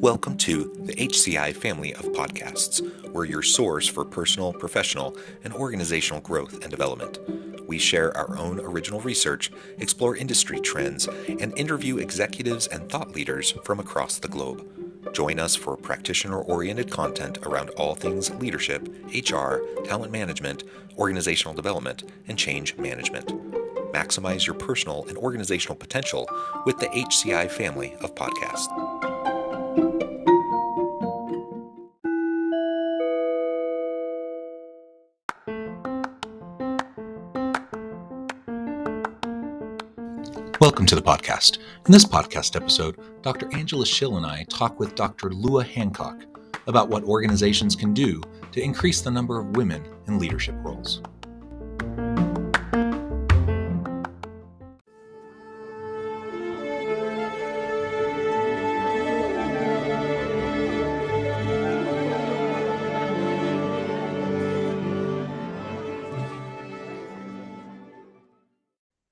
Welcome to the HCI family of podcasts. We're your source for personal, professional, and organizational growth and development. We share our own original research, explore industry trends, and interview executives and thought leaders from across the globe. Join us for practitioner-oriented content around all things leadership, HR, talent management, organizational development, and change management. Maximize your personal and organizational potential with the HCI family of podcasts. Welcome to the podcast. In this podcast episode, Dr. Angela Schill and I talk with Dr. Lua Hancock about what organizations can do to increase the number of women in leadership roles.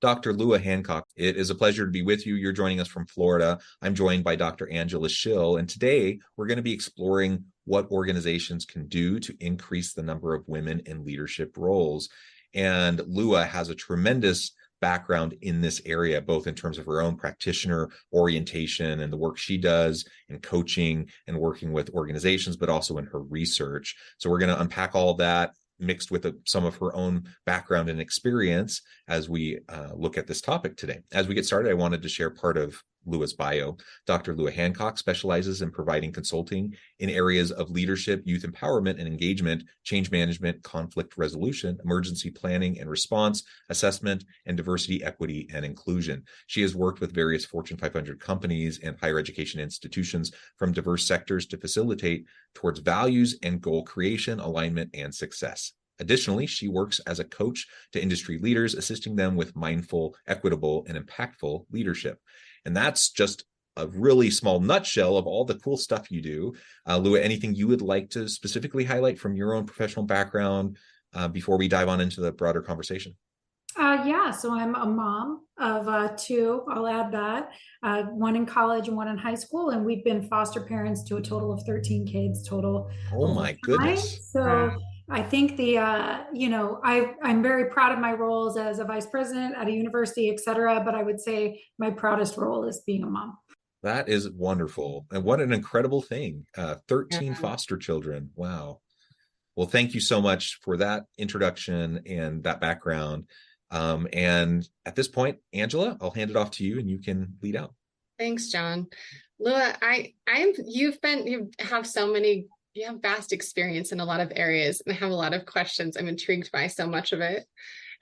Dr. Lua Hancock, it is a pleasure to be with you. You're joining us from Florida. I'm joined by Dr. Angela Schill, and today we're going to be exploring what organizations can do to increase the number of women in leadership roles. And Lua has a tremendous background in this area, both in terms of her own practitioner orientation and the work she does in coaching and working with organizations, but also in her research. So we're going to unpack all of that, mixed with some of her own background and experience as we look at this topic today. As we get started, I wanted to share part of Lua's bio. Dr. Lua Hancock specializes in providing consulting in areas of leadership, youth empowerment and engagement, change management, conflict resolution, emergency planning and response, assessment, and diversity, equity, and inclusion. She has worked with various Fortune 500 companies and higher education institutions from diverse sectors to facilitate towards values and goal creation, alignment, and success. Additionally, she works as a coach to industry leaders, assisting them with mindful, equitable, and impactful leadership. And that's just a really small nutshell of all the cool stuff you do. Lua, anything you would like to specifically highlight from your own professional background before we dive on into the broader conversation? So I'm a mom of two, I'll add that, one in college and one in high school, and we've been foster parents to a total of 13 kids total. Oh my goodness. So I think I'm very proud of my roles as a vice president at a university, et cetera, but I would say my proudest role is being a mom. That is wonderful. And what an incredible thing. 13 foster children. Wow. Well, thank you so much for that introduction and that background. And at this point, Angela, I'll hand it off to you and you can lead out. Thanks, John. Lua, you have vast experience in a lot of areas and have a lot of questions. I'm intrigued by so much of it.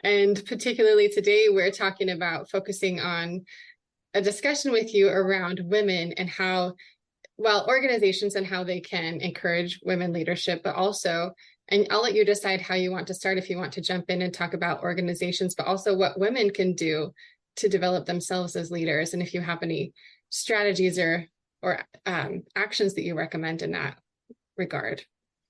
And particularly today, we're talking about focusing on a discussion with you around women and organizations and how they can encourage women leadership, but also, and I'll let you decide how you want to start, if you want to jump in and talk about organizations, but also what women can do to develop themselves as leaders. And if you have any strategies or actions that you recommend in that regard.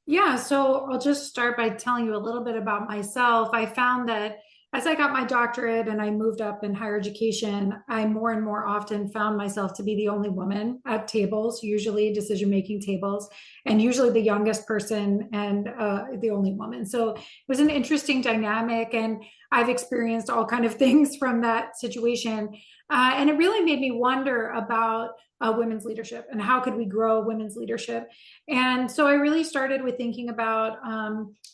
Yeah, so I'll just start by telling you a little bit about myself. I found that as I got my doctorate and I moved up in higher education, I more and more often found myself to be the only woman at tables, usually decision-making tables, and usually the youngest person and the only woman. So it was an interesting dynamic, and I've experienced all kinds of things from that situation. And it really made me wonder about women's leadership and how could we grow women's leadership. And so I really started with thinking about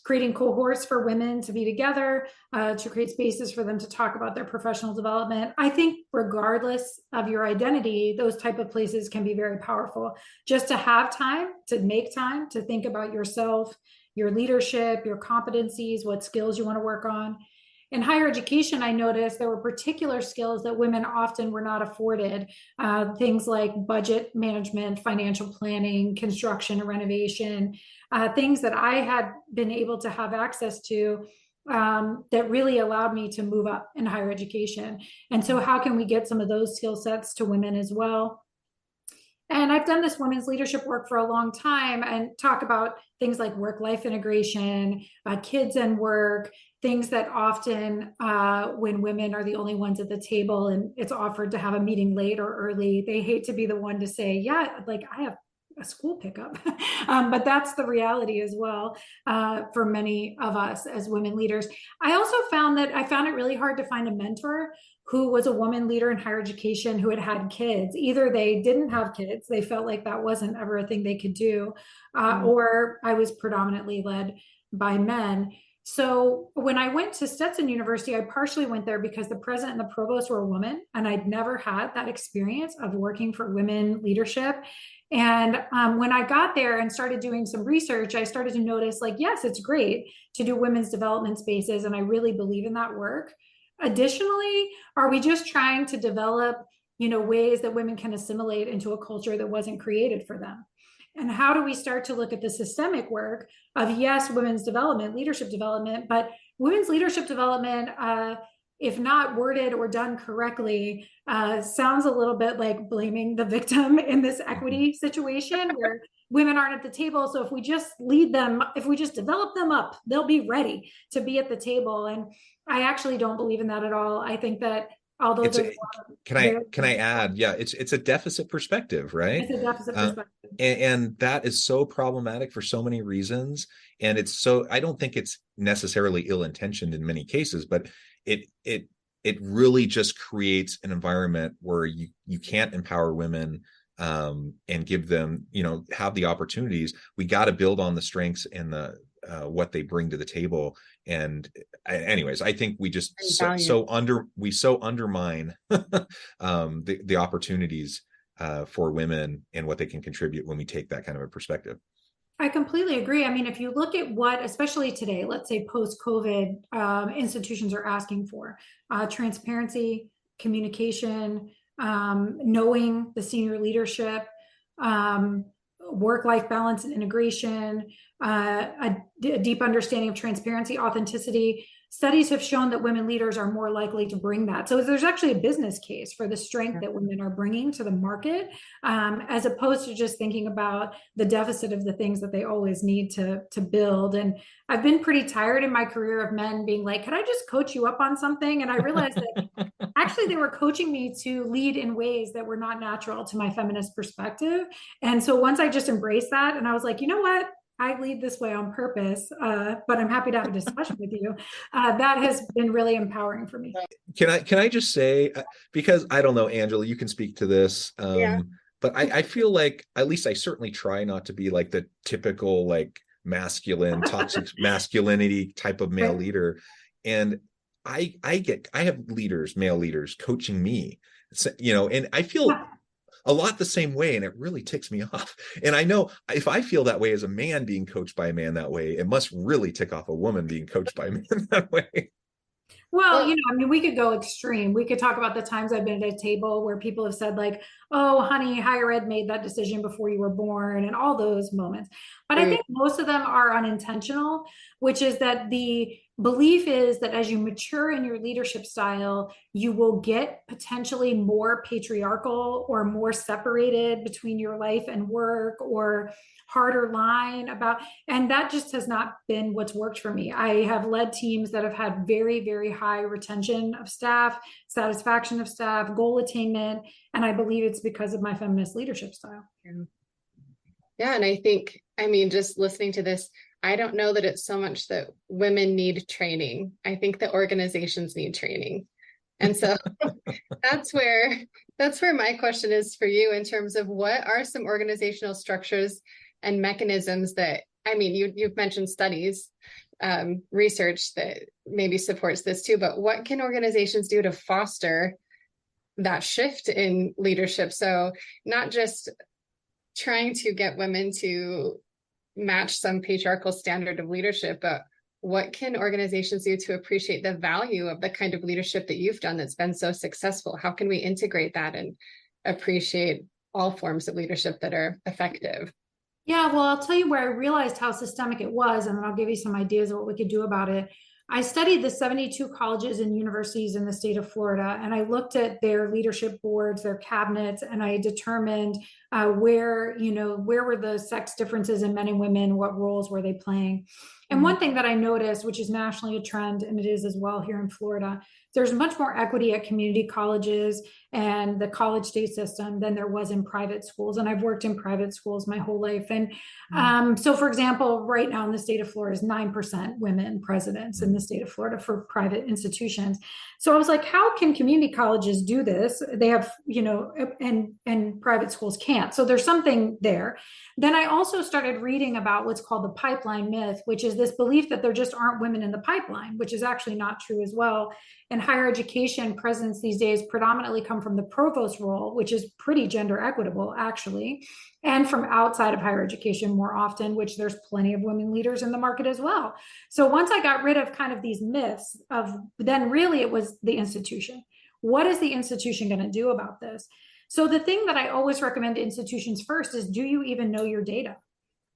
creating cohorts for women to be together, to create spaces for them to talk about their professional development. I think regardless of your identity, those type of places can be very powerful. Just to have time, to make time to think about yourself, your leadership, your competencies, what skills you want to work on. In higher education, I noticed there were particular skills that women often were not afforded, things like budget management, financial planning, construction and renovation, things that I had been able to have access to that really allowed me to move up in higher education. And so how can we get some of those skill sets to women as well? And I've done this women's leadership work for a long time and talk about things like work-life integration, kids and work, things that often when women are the only ones at the table and it's offered to have a meeting late or early, they hate to be the one to say, yeah, like I have a school pickup. But that's the reality as well for many of us as women leaders. I also found it really hard to find a mentor who was a woman leader in higher education who had had kids. Either they didn't have kids, they felt like that wasn't ever a thing they could do, or I was predominantly led by men. So when I went to Stetson University, I partially went there because the president and the provost were a woman, and I'd never had that experience of working for women leadership. And when I got there and started doing some research, I started to notice, like, yes, it's great to do women's development spaces, and I really believe in that work. Additionally, are we just trying to develop, ways that women can assimilate into a culture that wasn't created for them? And how do we start to look at the systemic work of, yes, women's development, leadership development, but women's leadership development, if not worded or done correctly, sounds a little bit like blaming the victim in this equity situation where women aren't at the table. So if we just lead them, if we just develop them up, they'll be ready to be at the table. And I actually don't believe in that at all. I think that although can I add, yeah, it's a deficit perspective, right? It's a deficit perspective. And that is so problematic for so many reasons. And I don't think it's necessarily ill-intentioned in many cases, but it really just creates an environment where you can't empower women and give them, have the opportunities. We got to build on the strengths and the what they bring to the table. And anyways, I think we just undermine the opportunities for women and what they can contribute when we take that kind of a perspective. I completely agree. I mean, if you look at what, especially today, let's say post-COVID, institutions are asking for, transparency, communication, knowing the senior leadership, work-life balance and integration, a deep understanding of transparency, authenticity. Studies have shown that women leaders are more likely to bring that. So there's actually a business case for the strength that women are bringing to the market, as opposed to just thinking about the deficit of the things that they always need to build. And I've been pretty tired in my career of men being like, could I just coach you up on something? And I realized that actually they were coaching me to lead in ways that were not natural to my feminist perspective. And so once I just embraced that, and I was like, you know what? I lead this way on purpose, but I'm happy to have a discussion with you. That has been really empowering for me. Can I just say, because I don't know, Angela, you can speak to this, but I feel like, at least I certainly try not to be like the typical like masculine, toxic masculinity type of male leader. And I have leaders, male leaders coaching me, and I feel a lot the same way, and it really ticks me off. And I know if I feel that way as a man being coached by a man that way, it must really tick off a woman being coached by a man that way. Well, I mean, we could go extreme. We could talk about the times I've been at a table where people have said like, oh, honey, higher ed made that decision before you were born, and all those moments. But I think most of them are unintentional, which is that the belief is that as you mature in your leadership style, you will get potentially more patriarchal or more separated between your life and work, or harder line about, and that just has not been what's worked for me. I have led teams that have had very, very high retention of staff, satisfaction of staff, goal attainment, and I believe it's because of my feminist leadership style. Yeah, and I think, I mean, just listening to this, I don't know that it's so much that women need training. I think that organizations need training. And so that's where my question is for you, in terms of what are some organizational structures and mechanisms that, I mean, you've mentioned studies, research that maybe supports this too, but what can organizations do to foster that shift in leadership? So not just trying to get women to match some patriarchal standard of leadership, but what can organizations do to appreciate the value of the kind of leadership that you've done that's been so successful? How can we integrate that and appreciate all forms of leadership that are effective? Yeah, well, I'll tell you where I realized how systemic it was, and then I'll give you some ideas of what we could do about it. I studied the 72 colleges and universities in the state of Florida, and I looked at their leadership boards, their cabinets, and I determined where were the sex differences in men and women, what roles were they playing. And one thing that I noticed, which is nationally a trend, and it is as well here in Florida, there's much more equity at community colleges and the college day system than there was in private schools. And I've worked in private schools my whole life. And so, for example, right now in the state of Florida is 9% women presidents in the state of Florida for private institutions. So I was like, how can community colleges do this? They have, and private schools can't. So there's something there. Then I also started reading about what's called the pipeline myth, which is this belief that there just aren't women in the pipeline, which is actually not true as well. In higher education, presidents these days predominantly come from the provost role, which is pretty gender equitable, actually, and from outside of higher education more often, which there's plenty of women leaders in the market as well. So once I got rid of kind of these myths of, then really it was the institution. What is the institution going to do about this? So the thing that I always recommend to institutions first is, do you even know your data?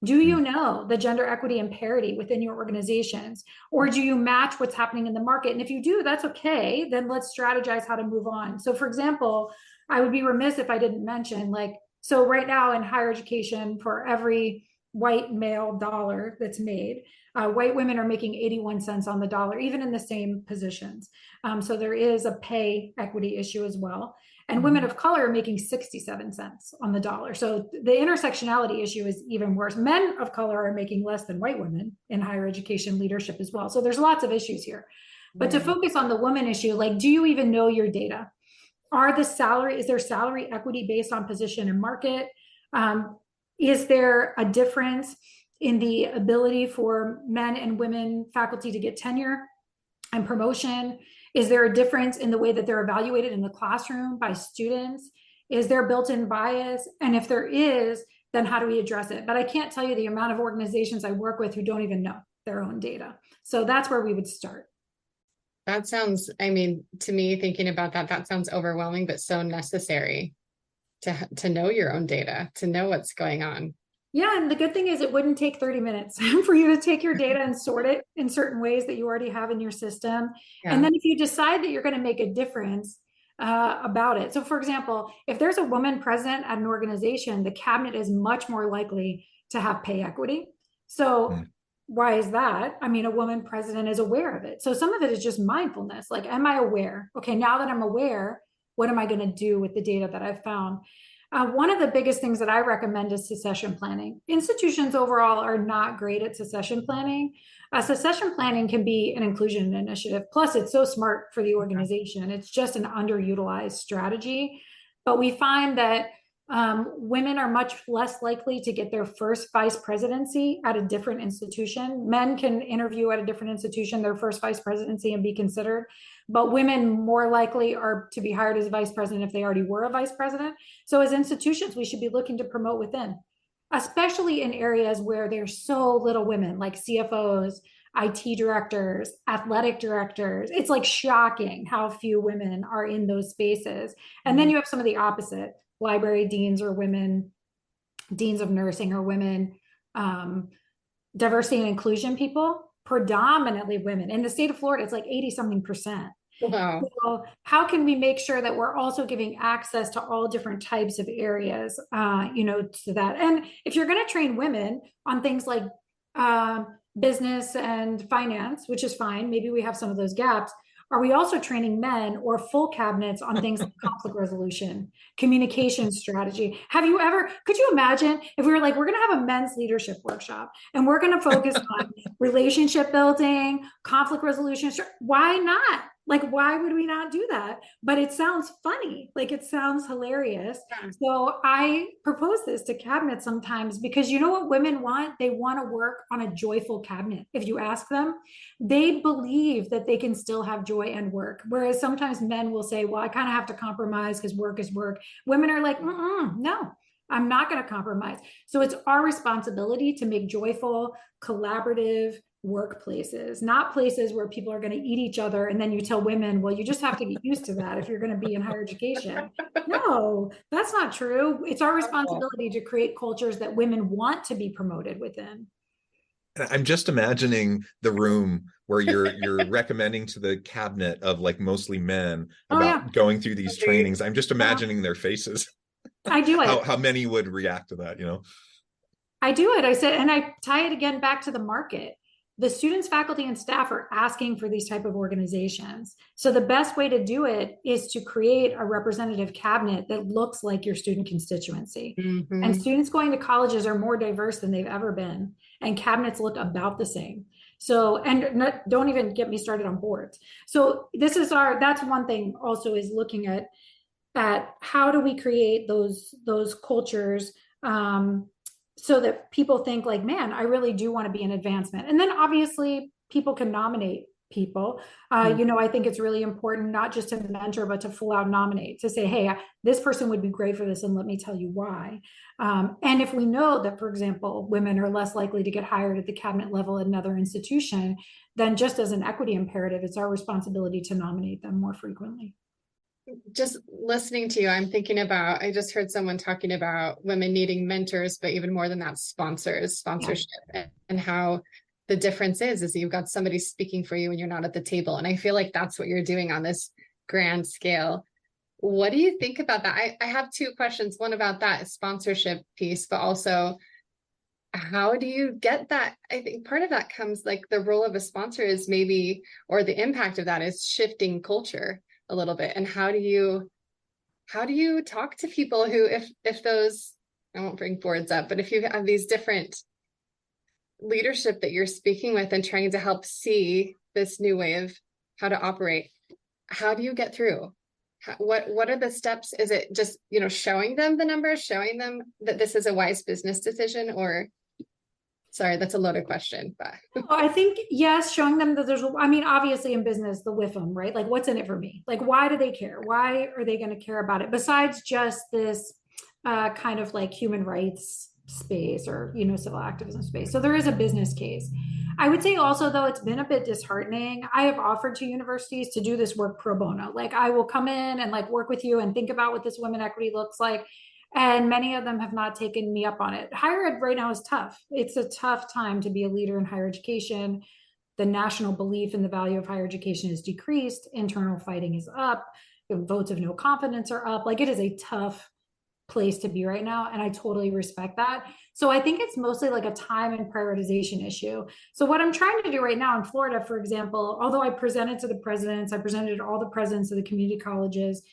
Do you know the gender equity and parity within your organizations? Or do you match what's happening in the market? And if you do, that's okay. Then let's strategize how to move on. So for example, I would be remiss if I didn't mention, so right now in higher education, for every white male dollar that's made, white women are making 81 cents on the dollar, even in the same positions. So there is a pay equity issue as well. And women of color are making 67 cents on the dollar. So the intersectionality issue is even worse. Men of color are making less than white women in higher education leadership as well. So there's lots of issues here. But to focus on the woman issue, do you even know your data? Is there salary equity based on position and market? Is there a difference in the ability for men and women faculty to get tenure and promotion? Is there a difference in the way that they're evaluated in the classroom by students? Is there built-in bias? And if there is, then how do we address it? But I can't tell you the amount of organizations I work with who don't even know their own data. So that's where we would start. That sounds, to me, thinking about that sounds overwhelming, but so necessary to know your own data, to know what's going on. Yeah, and the good thing is it wouldn't take 30 minutes for you to take your data and sort it in certain ways that you already have in your system. Yeah. And then if you decide that you're going to make a difference about it. So for example, if there's a woman president at an organization, the cabinet is much more likely to have pay equity. So why is that? A woman president is aware of it. So some of it is just mindfulness. Am I aware? Okay, now that I'm aware, what am I going to do with the data that I've found? One of the biggest things that I recommend is succession planning. Institutions overall are not great at succession planning. Succession planning can be an inclusion initiative. Plus, it's so smart for the organization. It's just an underutilized strategy. But we find that women are much less likely to get their first vice presidency at a different institution. Men can interview at a different institution, their first vice presidency, and be considered. But women more likely are to be hired as a vice president if they already were a vice president. So as institutions, we should be looking to promote within, especially in areas where there's so little women, like CFOs, IT directors, athletic directors. It's shocking how few women are in those spaces. And then you have some of the opposite. Library deans are women, deans of nursing are women, diversity and inclusion people, predominantly women. In the state of Florida, it's 80-something%. Wow. So how can we make sure that we're also giving access to all different types of areas, to that? And if you're going to train women on things like business and finance, which is fine, maybe we have some of those gaps. Are we also training men or full cabinets on things like conflict resolution, communication strategy? Could you imagine if we were we're going to have a men's leadership workshop and we're going to focus on relationship building, conflict resolution? Why not? Why would we not do that? But it sounds funny. It sounds hilarious. Yeah. So I propose this to cabinets sometimes because you know what women want? They want to work on a joyful cabinet. If you ask them, they believe that they can still have joy and work. Whereas sometimes men will say, well, I kind of have to compromise because work is work. Women are like, no, I'm not going to compromise. So it's our responsibility to make joyful, collaborative workplaces, not places where people are going to eat each other. And then you tell women, well, you just have to get used to that if you're going to be in higher education. No, that's not true. It's our responsibility to create cultures that women want to be promoted within. I'm just imagining the room where you're recommending to the cabinet of mostly men about going through these trainings. I'm just imagining their faces. I do it. How many would react to that, I do it. I said, and I tie it again back to the market. the students, faculty, and staff are asking for these type of organizations. So the best way to do it is to create a representative cabinet that looks like your student constituency. Mm-hmm. And students going to colleges are more diverse than they've ever been, and cabinets look about the same. So, and don't even get me started on boards. So that's one thing also, is looking at how do we create those cultures, so that people think like, man, I really do want to be an advancement. And then obviously people can nominate people. I think it's really important not just to mentor, but to full out nominate, to say, hey, this person would be great for this, and let me tell you why. And if we know that, for example, women are less likely to get hired at the cabinet level at another institution, then just as an equity imperative, it's our responsibility to nominate them more frequently. Just listening to you, I'm thinking about, I just heard someone talking about women needing mentors, but even more than that, sponsorship, and how the difference is you've got somebody speaking for you and you're not at the table. And I feel like that's what you're doing on this grand scale. What do you think about that? I have two questions. One about that sponsorship piece, but also how do you get that? I think part of that comes, like, the role of a sponsor is maybe, or the impact of that is shifting culture a little bit. And how do you talk to people who, if those, I won't bring boards up, but if you have these different leadership that you're speaking with and trying to help see this new way of how to operate, how do you get through? What are the steps? Is it just, showing them the numbers, showing them that this is a wise business decision? Or, sorry, that's a loaded question, but I think, yes, showing them that obviously in business, the WIFM, right? Like, what's in it for me? Like, why do they care? Why are they going to care about it? Besides just this kind of like human rights space, or, civil activism space. So there is a business case. I would say also, though, it's been a bit disheartening. I have offered to universities to do this work pro bono. Like, I will come in and like work with you and think about what this women equity looks like. And many of them have not taken me up on it. Higher ed right now is tough. It's a tough time to be a leader in higher education. The national belief in the value of higher education is decreased. Internal fighting is up. Votes of no confidence are up. Like, it is a tough place to be right now. And I totally respect that. So I think it's mostly like a time and prioritization issue. So what I'm trying to do right now in Florida, for example, although I presented to the presidents, I presented to all the presidents of the community colleges,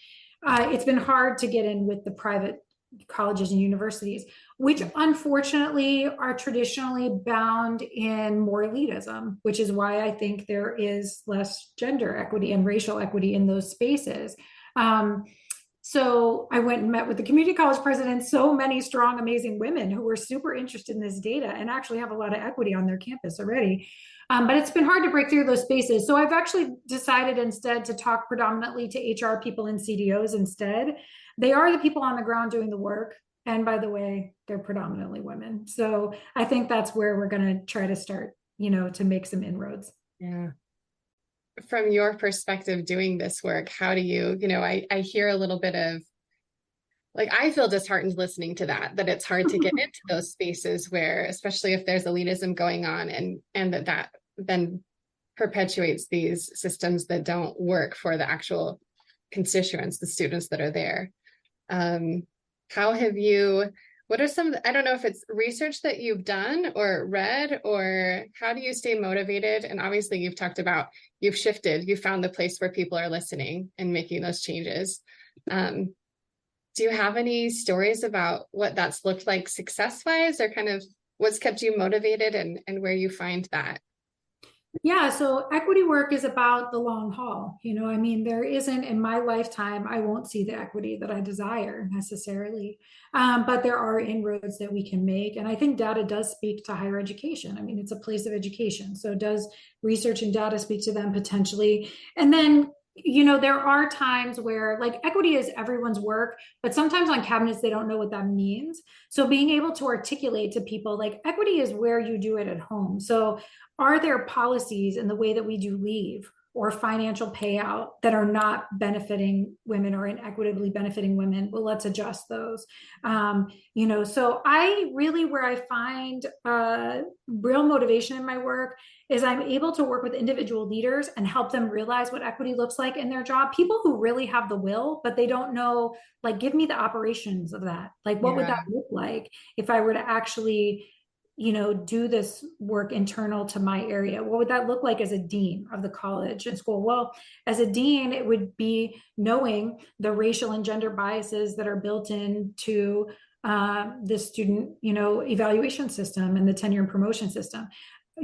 it's been hard to get in with the private colleges and universities, which unfortunately are traditionally bound in more elitism, which is why I think there is less gender equity and racial equity in those spaces. So I went and met with the community college presidents, so many strong, amazing women who were super interested in this data and actually have a lot of equity on their campus already. But it's been hard to break through those spaces. So I've actually decided instead to talk predominantly to HR people and CDOs instead. They are the people on the ground doing the work. And by the way, they're predominantly women. So I think that's where we're going to try to start, to make some inroads. Yeah. From your perspective doing this work, how do you, I hear a little bit of, like, I feel disheartened listening to that it's hard to get into those spaces where, especially if there's elitism going on, and that then perpetuates these systems that don't work for the actual constituents, the students that are there. What are some, I don't know if it's research that you've done or read, or how do you stay motivated? And obviously you've talked about, you've shifted, you found the place where people are listening and making those changes. Do you have any stories about what that's looked like success-wise, or kind of what's kept you motivated and where you find that? Yeah, so equity work is about the long haul. There isn't, in my lifetime, I won't see the equity that I desire necessarily. But there are inroads that we can make. And I think data does speak to higher education. It's a place of education. So does research and data speak to them potentially? And then, there are times where, like, equity is everyone's work, but sometimes on cabinets, they don't know what that means. So being able to articulate to people, like, equity is where you do it at home. So are there policies in the way that we do leave or financial payout that are not benefiting women or inequitably benefiting women? Well, let's adjust those. So I really, where I find real motivation in my work is I'm able to work with individual leaders and help them realize what equity looks like in their job. People who really have the will, but they don't know, like, give me the operations of that. Like, what would that look like if I were to actually do this work internal to my area? What would that look like as a dean of the college and school? Well, as a dean, it would be knowing the racial and gender biases that are built into the student, evaluation system and the tenure and promotion system.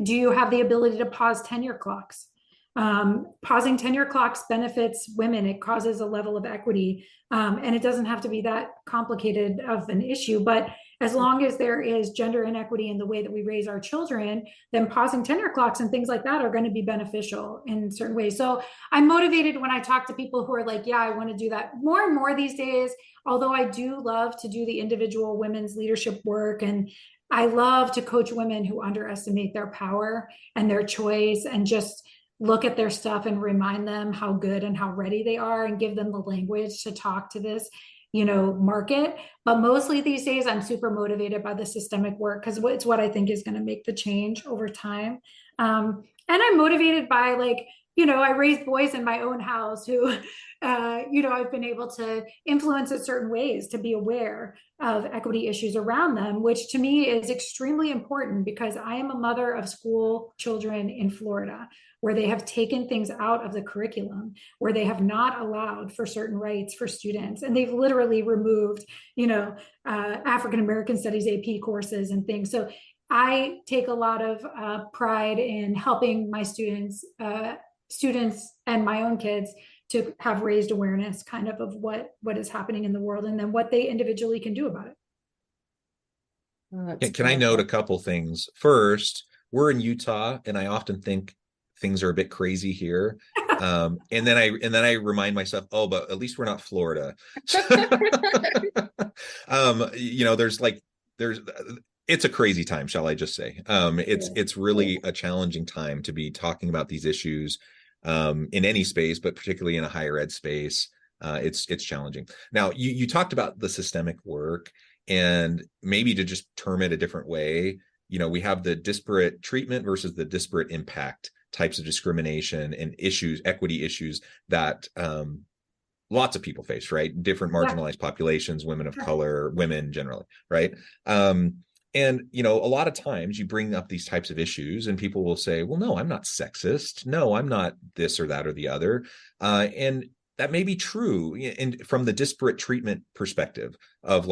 Do you have the ability to pause tenure clocks? Pausing tenure clocks benefits women. It causes a level of equity, and it doesn't have to be that complicated of an issue. But as long as there is gender inequity in the way that we raise our children, then pausing tenure clocks and things like that are going to be beneficial in certain ways. So I'm motivated when I talk to people who are like, yeah, I want to do that more and more these days. Although I do love to do the individual women's leadership work, and I love to coach women who underestimate their power and their choice, and just look at their stuff and remind them how good and how ready they are, and give them the language to talk to this, market. But mostly these days, I'm super motivated by the systemic work, because it's what I think is going to make the change over time. And I'm motivated by, I raised boys in my own house who, I've been able to influence in certain ways to be aware of equity issues around them, which to me is extremely important, because I am a mother of school children in Florida, where they have taken things out of the curriculum, where they have not allowed for certain rights for students. And they've literally removed, African American Studies AP courses and things. So I take a lot of pride in helping my students and my own kids to have raised awareness kind of what is happening in the world, and then what they individually can do about it. Oh, Can I note a couple things? First, we're in Utah, and I often think things are a bit crazy here. And then I remind myself, oh, but at least we're not Florida. There's it's a crazy time, shall I just say. It's really a challenging time to be talking about these issues in any space, but particularly in a higher ed space. It's challenging. Now, you talked about the systemic work, and maybe to just term it a different way, we have the disparate treatment versus the disparate impact types of discrimination and equity issues that lots of people face, right? Different marginalized populations, women of color, women generally, right? And, a lot of times you bring up these types of issues and people will say, well, no, I'm not sexist. No, I'm not this or that or the other. And that may be true from the disparate treatment perspective of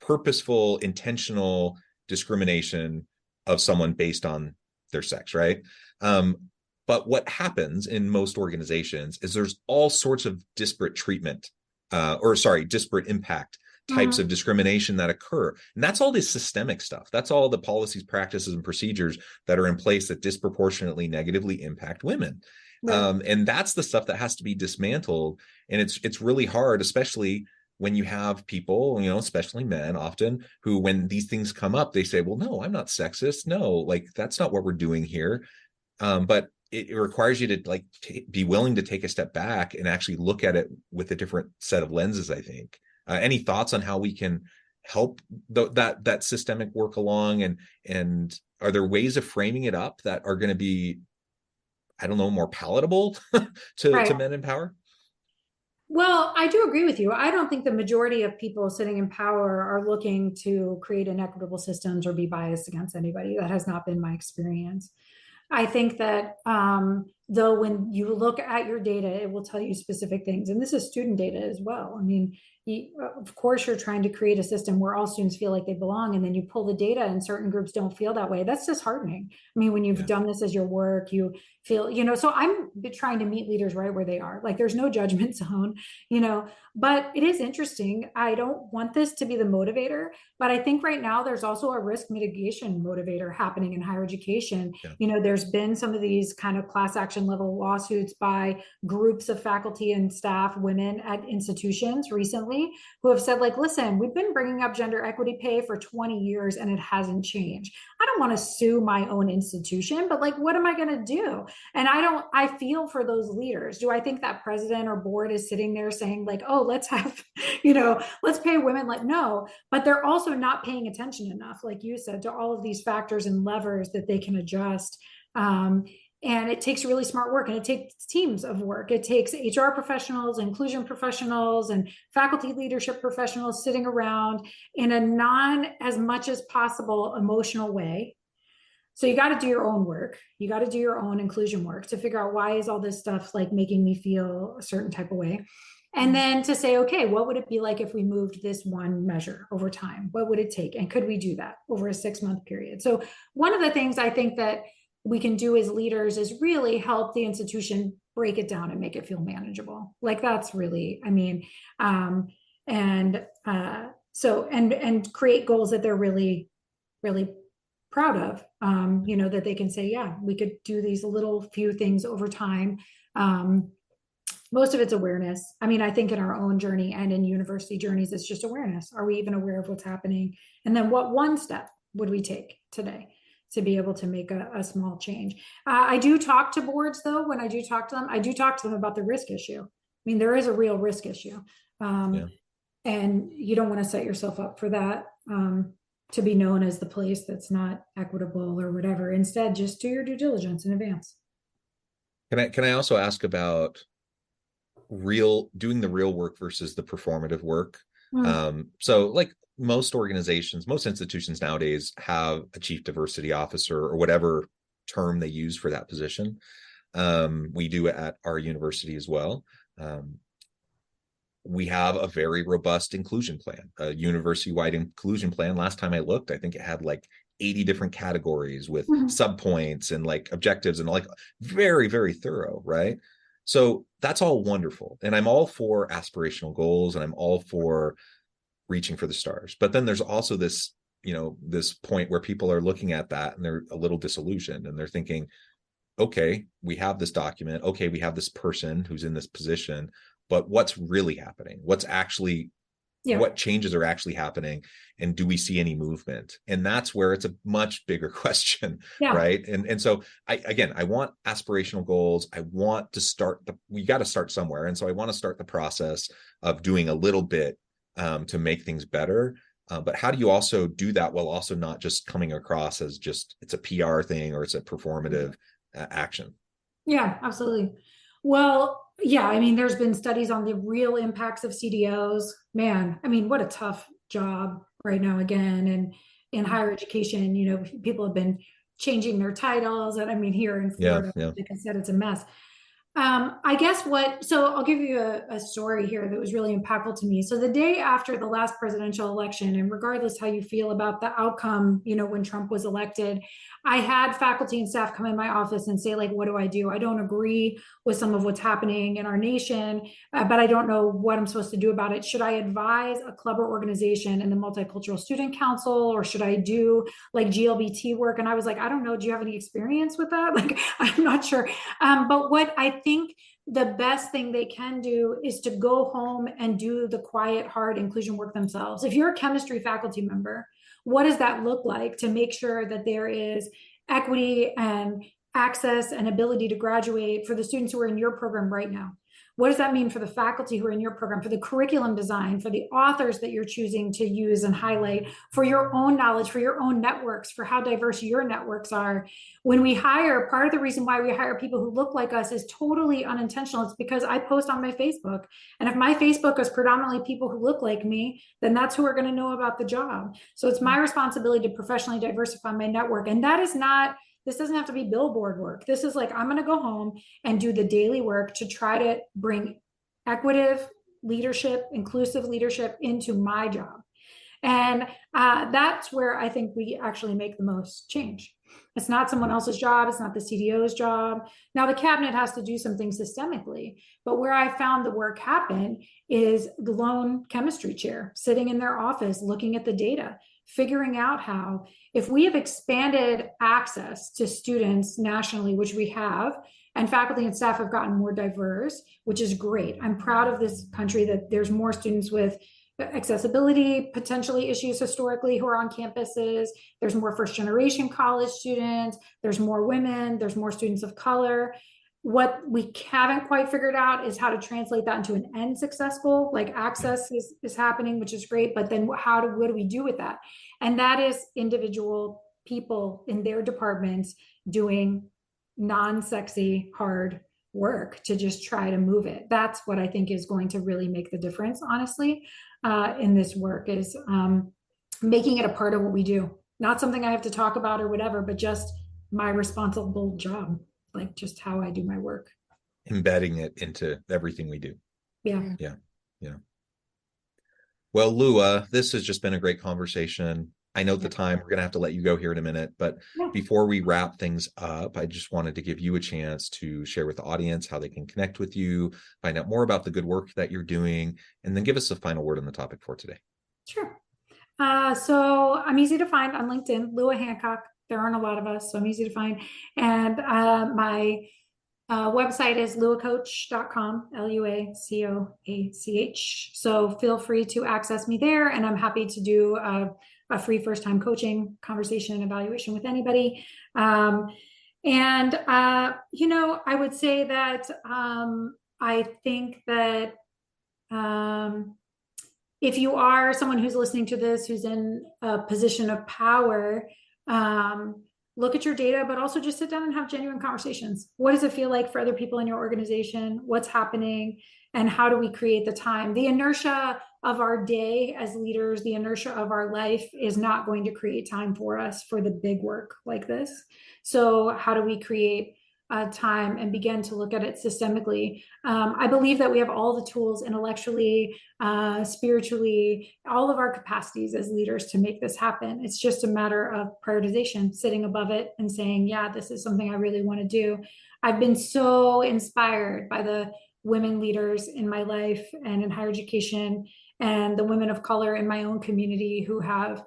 purposeful, intentional discrimination of someone based on their sex, right? But what happens in most organizations is there's all sorts of disparate treatment, disparate impact types of discrimination that occur. And that's all this systemic stuff. That's all the policies, practices, and procedures that are in place that disproportionately negatively impact women. Right. And that's the stuff that has to be dismantled. And it's really hard, especially when you have people, especially men often, who, when these things come up, they say, well, no, I'm not sexist. No, that's not what we're doing here. But it requires you to be willing to take a step back and actually look at it with a different set of lenses, I think. Any thoughts on how we can help that systemic work along, and are there ways of framing it up that are going to be, I don't know, more palatable to men in power? Well, I do agree with you. I don't think the majority of people sitting in power are looking to create inequitable systems or be biased against anybody. That has not been my experience. I think that though, when you look at your data, it will tell you specific things. And this is student data as well. I mean, of course, you're trying to create a system where all students feel like they belong, and then you pull the data and certain groups don't feel that way. That's disheartening. I mean, when you've done this as your work, you feel, so I'm trying to meet leaders right where they are. There's no judgment zone, but it is interesting. I don't want this to be the motivator, but I think right now there's also a risk mitigation motivator happening in higher education. Yeah. There's been some of these kind of class action level lawsuits by groups of faculty and staff, women at institutions recently, who have said, listen, we've been bringing up gender equity pay for 20 years and it hasn't changed. I don't want to sue my own institution, but what am I going to do? And I feel for those leaders. Do I think that president or board is sitting there saying oh, let's have, let's pay women? No, but they're also not paying attention enough, like you said, to all of these factors and levers that they can adjust. And it takes really smart work, and it takes teams of work. It takes HR professionals, inclusion professionals, and faculty leadership professionals sitting around in a non as much as possible emotional way. So you got to do your own work. You got to do your own inclusion work to figure out, why is all this stuff like making me feel a certain type of way? And then to say, okay, what would it be like if we moved this one measure over time? What would it take? And could we do that over a 6-month period? So one of the things I think that we can do as leaders is really help the institution break it down and make it feel manageable. Like, that's really, I mean, and create goals that they're really, really proud of, that they can say, yeah, we could do these little few things over time. Most of it's awareness. I mean, I think in our own journey and in university journeys, it's just awareness. Are we even aware of what's happening? And then what one step would we take today to be able to make a small change? I do talk to boards, though. When I do talk to them, I do talk to them about the risk issue. I mean, there is a real risk issue. And you don't want to set yourself up for that, to be known as the place that's not equitable or whatever. Instead, just do your due diligence in advance. Can I also ask about doing the real work versus the performative work? So like most organizations, most institutions nowadays have a chief diversity officer, or whatever term they use for that position. We do it at our university as well. We have a very robust inclusion plan, a university-wide inclusion plan. Last time I looked, I think it had like 80 different categories with subpoints and like objectives, and like very, very thorough, right? So that's all wonderful. And I'm all for aspirational goals, and I'm all for reaching for the stars. But then there's also this, this point where people are looking at that and they're a little disillusioned, and they're thinking, okay, we have this document. Okay, we have this person who's in this position, but what's really happening? What changes are actually happening? And do we see any movement? And that's where it's a much bigger question, right? And so I want aspirational goals. I want to we got to start somewhere. And so I want to start the process of doing a little bit to make things better. But how do you also do that while also not just coming across as just, it's a PR thing or it's a performative action? Yeah, absolutely. Well, yeah, I mean, there's been studies on the real impacts of CDOs. Man, I mean, what a tough job right now, again, and in higher education, people have been changing their titles. And I mean, here in Florida, like I said, it's a mess. I guess so I'll give you a story here that was really impactful to me. So the day after the last presidential election, and regardless how you feel about the outcome, when Trump was elected, I had faculty and staff come in my office and say, like, what do? I don't agree with some of what's happening in our nation, but I don't know what I'm supposed to do about it. Should I advise a club or organization in the Multicultural Student Council, or should I do like GLBT work? And I was like, I don't know. Do you have any experience with that? Like, I'm not sure. But what I think the best thing they can do is to go home and do the quiet, hard inclusion work themselves. If you're a chemistry faculty member, what does that look like to make sure that there is equity and access and ability to graduate for the students who are in your program right now? What does that mean for the faculty who are in your program, for the curriculum design, for the authors that you're choosing to use and highlight, for your own knowledge, for your own networks, for how diverse your networks are? When we hire, part of the reason why we hire people who look like us is totally unintentional. It's because I post on my Facebook. And if my Facebook is predominantly people who look like me, then that's who are going to know about the job. So it's my responsibility to professionally diversify my network. And this doesn't have to be billboard work. This is like, I'm going to go home and do the daily work to try to bring equitable leadership, inclusive leadership into my job. And that's where I think we actually make the most change. It's not someone else's job. It's not the CDO's job. Now, the cabinet has to do some things systemically, but where I found the work happen is the lone chemistry chair sitting in their office, looking at the data, figuring out how, if we have expanded access to students nationally, which we have, and faculty and staff have gotten more diverse, which is great. I'm proud of this country that there's more students with accessibility, potentially issues historically, who are on campuses. There's more first generation college students. There's more women. There's more students of color. What we haven't quite figured out is how to translate that into an end successful, like access is happening, which is great. But then what do we do with that? And that is individual people in their departments doing non-sexy, hard work to just try to move it. That's what I think is going to really make the difference, honestly, in this work, is making it a part of what we do. Not something I have to talk about or whatever, but just my responsible job, like just how I do my work. Embedding it into everything we do. Yeah. Yeah. Well, Lua, this has just been a great conversation. I know the time, we're going to have to let you go here in a minute, but before we wrap things up, I just wanted to give you a chance to share with the audience how they can connect with you, find out more about the good work that you're doing, and then give us a final word on the topic for today. Sure. So I'm easy to find on LinkedIn, Lua Hancock. There aren't a lot of us, so I'm easy to find. And my website is luacoach.com, LuaCoach. So feel free to access me there, and I'm happy to do a free first-time coaching conversation and evaluation with anybody. I would say that I think that if you are someone who's listening to this, who's in a position of power, look at your data, but also just sit down and have genuine conversations. What does it feel like for other people in your organization? What's happening? And how do we create the time? The inertia of our day as leaders, the inertia of our life is not going to create time for us for the big work like this. So how do we create time and begin to look at it systemically? I believe that we have all the tools intellectually, spiritually, all of our capacities as leaders to make this happen. It's just a matter of prioritization, sitting above it and saying, yeah, this is something I really want to do. I've been so inspired by the women leaders in my life and in higher education, and the women of color in my own community who have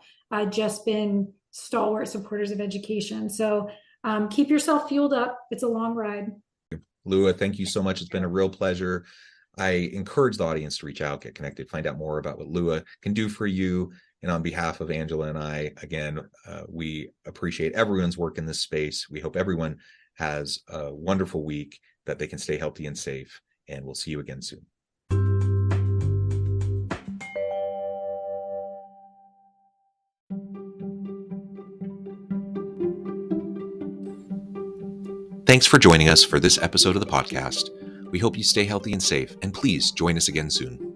just been stalwart supporters of education. So keep yourself fueled up. It's a long ride. Lua, thank you so much. It's been a real pleasure. I encourage the audience to reach out, get connected, find out more about what Lua can do for you. And on behalf of Angela and I, again, we appreciate everyone's work in this space. We hope everyone has a wonderful week, that they can stay healthy and safe, and we'll see you again soon. Thanks for joining us for this episode of the podcast. We hope you stay healthy and safe, and please join us again soon.